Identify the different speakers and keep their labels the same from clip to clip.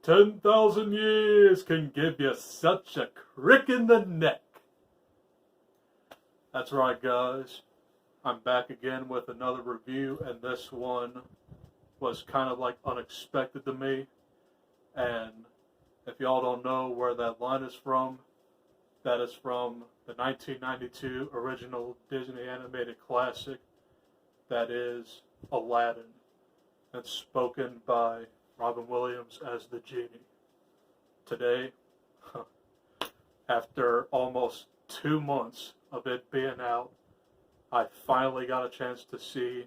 Speaker 1: 10,000 years can give you such a crick in the neck. That's right, guys. I'm back again with another review, and this one was kind of like unexpected to me. And if y'all don't know where that line is from, that is from the 1992 original Disney animated classic that is Aladdin. It's spoken by Robin Williams as the genie. Today, after almost 2 months of it being out, I finally got a chance to see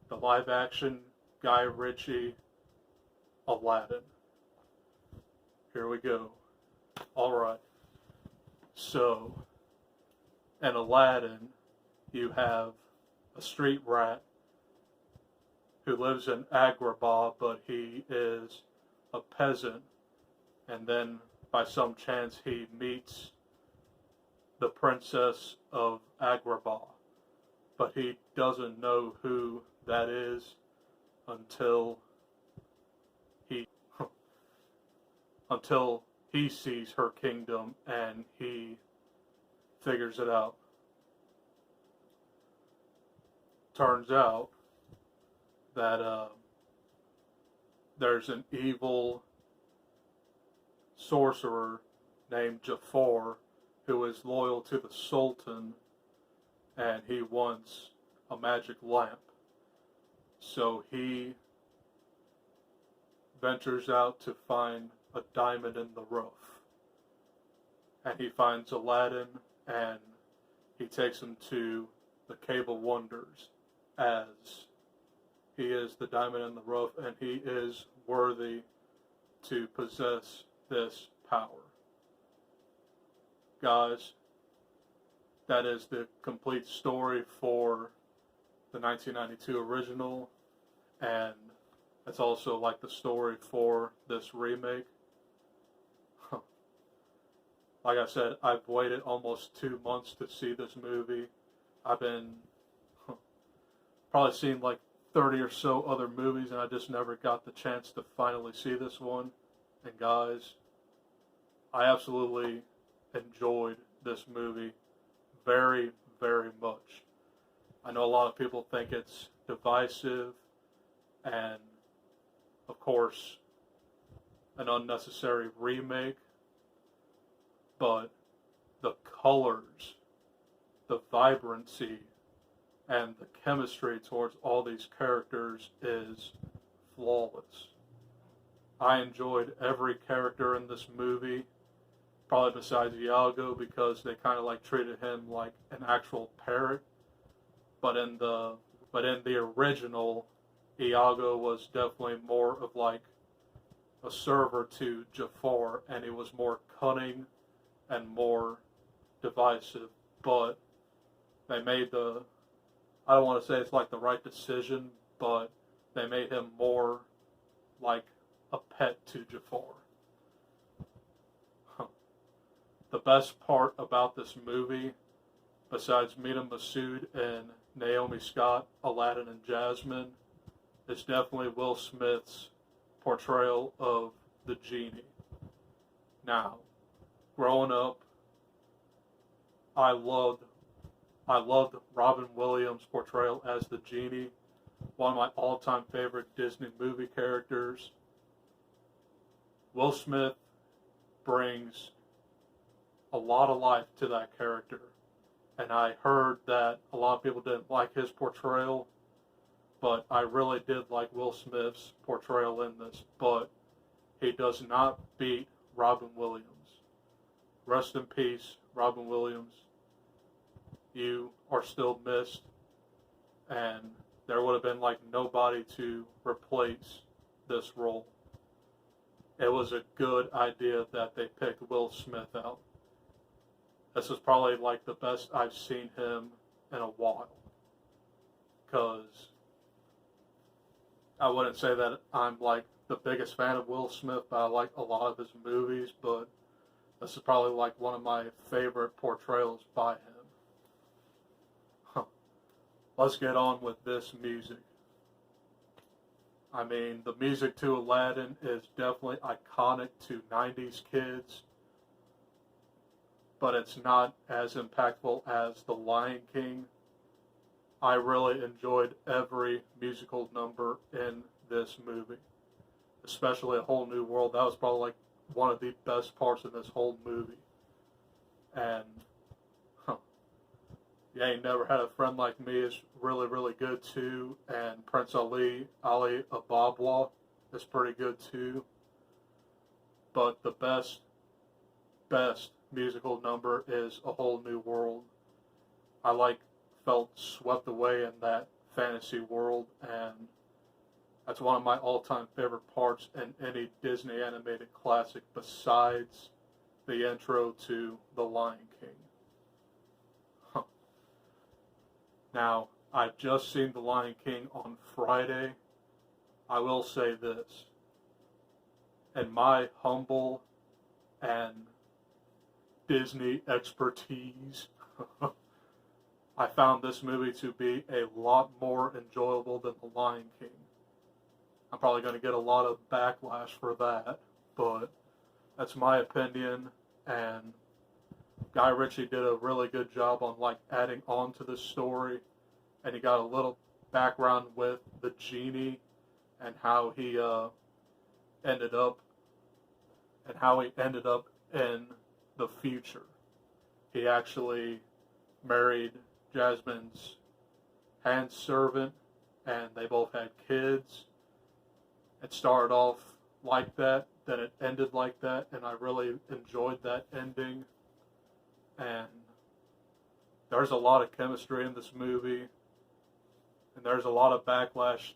Speaker 1: the live-action Guy Ritchie Aladdin. Here we go. Alright. So, in Aladdin, you have a street rat who lives in Agrabah, but he is a peasant, and then by some chance he meets the princess of Agrabah, but he doesn't know who that is until he sees her kingdom and he figures it out. Turns out that there's an evil sorcerer named Jafar who is loyal to the Sultan, and he wants a magic lamp. So he ventures out to find a diamond in the rough. And he finds Aladdin, and he takes him to the Cave of Wonders, as he is the diamond in the rough, and he is worthy to possess this power. Guys, that is the complete story for the 1992 original, and it's also like the story for this remake. Like I said, I've waited almost 2 months to see this movie. I've been probably seen like 30 or so other movies, and I just never got the chance to finally see this one. And guys, I absolutely enjoyed this movie very, very much. I know a lot of people think it's divisive and, of course, an unnecessary remake, but the colors, the vibrancy, and the chemistry towards all these characters is flawless. I enjoyed every character in this movie, probably besides Iago, because they kind of like treated him like an actual parrot. But in the original, Iago was definitely more of like a server to Jafar, and he was more cunning and more divisive. But they made I don't want to say it's like the right decision, but they made him more like a pet to Jafar. The best part about this movie, besides Mina Massoud and Naomi Scott, Aladdin and Jasmine, is definitely Will Smith's portrayal of the genie. Now, growing up, I loved Robin Williams' portrayal as the genie, one of my all-time favorite Disney movie characters. Will Smith brings a lot of life to that character, and I heard that a lot of people didn't like his portrayal, but I really did like Will Smith's portrayal in this, but he does not beat Robin Williams. Rest in peace, Robin Williams. You are still missed, and there would have been like nobody to replace this role. It was a good idea that they picked Will Smith out. This is probably like the best I've seen him in a while, because I wouldn't say that I'm like the biggest fan of Will Smith, but I like a lot of his movies, but this is probably like one of my favorite portrayals by him. Let's get on with this music. I mean, the music to Aladdin is definitely iconic to 90s kids, but it's not as impactful as The Lion King. I really enjoyed every musical number in this movie, especially A Whole New World. That was probably like one of the best parts of this whole movie. And You Ain't Never Had a Friend Like Me is really, really good too. And Prince Ali Ababwa is pretty good too. But the best musical number is A Whole New World. I felt swept away in that fantasy world, and that's one of my all-time favorite parts in any Disney animated classic besides the intro to The Lion King. Huh. Now, I've just seen The Lion King on Friday. I will say this. In my humble and Disney expertise, I found this movie to be a lot more enjoyable than The Lion King. I'm probably going to get a lot of backlash for that, but that's my opinion, and Guy Ritchie did a really good job on adding on to the story, and he got a little background with the genie and how he ended up in the future. He actually married Jasmine's hand servant, and they both had kids. It started off like that, then it ended like that, and I really enjoyed that ending. And there's a lot of chemistry in this movie, and there's a lot of backlash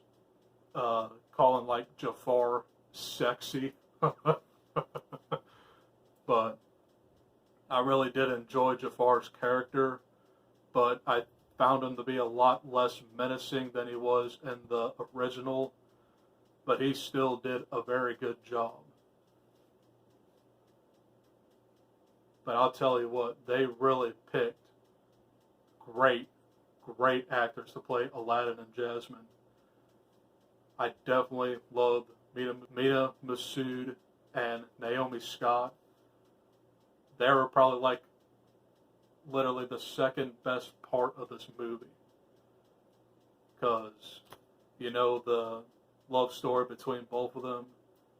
Speaker 1: calling Jafar sexy. But I really did enjoy Jafar's character, but I found him to be a lot less menacing than he was in the original, but he still did a very good job. But I'll tell you what, they really picked great actors to play Aladdin and Jasmine. I definitely loved Mena Massoud and Naomi Scott. They were probably literally the second best part of this movie, because the love story between both of them,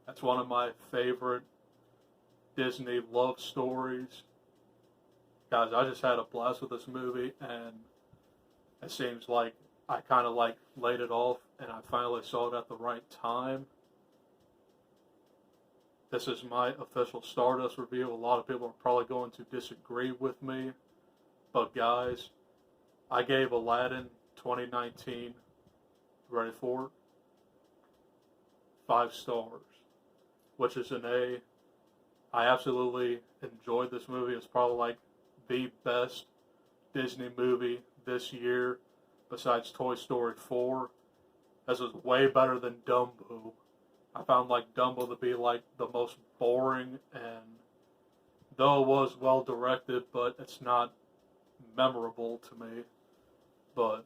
Speaker 1: that's one of my favorite Disney love stories. Guys, I just had a blast with this movie, and it seems like I kind of laid it off, and I finally saw it at the right time. This is my official Stardust review. A lot of people are probably going to disagree with me, but guys, I gave Aladdin 2019, ready for it, 5 stars, which is an A. I absolutely enjoyed this movie. It's probably the best Disney movie this year, besides Toy Story 4. This was way better than Dumbo. I found Dumbo to be the most boring, and though it was well directed, but it's not memorable to me. But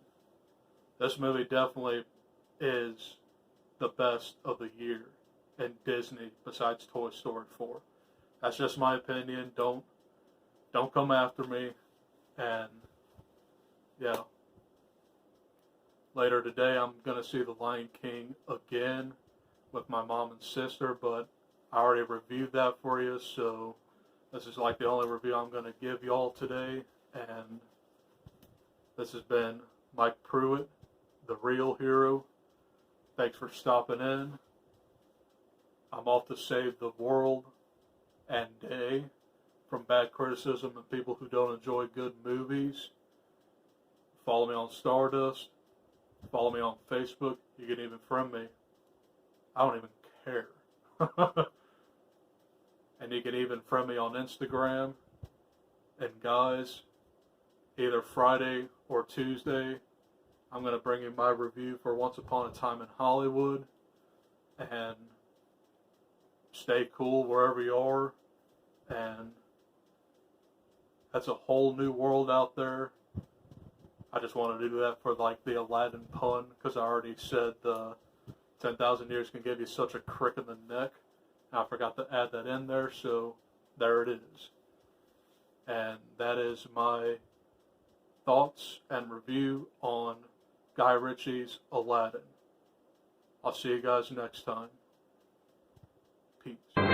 Speaker 1: this movie definitely is the best of the year in Disney besides Toy Story 4. That's just my opinion. Don't come after me. And yeah. Later today I'm going to see The Lion King again with my mom and sister, but I already reviewed that for you, so this is the only review I'm going to give y'all today. And this has been Mike Pruitt, the real hero. Thanks for stopping in. I'm off to save the world and day from bad criticism and people who don't enjoy good movies. Follow me on Stardust. Follow me on Facebook. You can even friend me. I don't even care. And you can even friend me on Instagram. And guys, either Friday or Tuesday, I'm going to bring you my review for Once Upon a Time in Hollywood. And stay cool wherever you are. And that's a whole new world out there. I just wanted to do that for the Aladdin pun, because I already said to 10,000 years can give you such a crick in the neck. I forgot to add that in there, so there it is. And that is my thoughts and review on Guy Ritchie's Aladdin. I'll see you guys next time. Peace.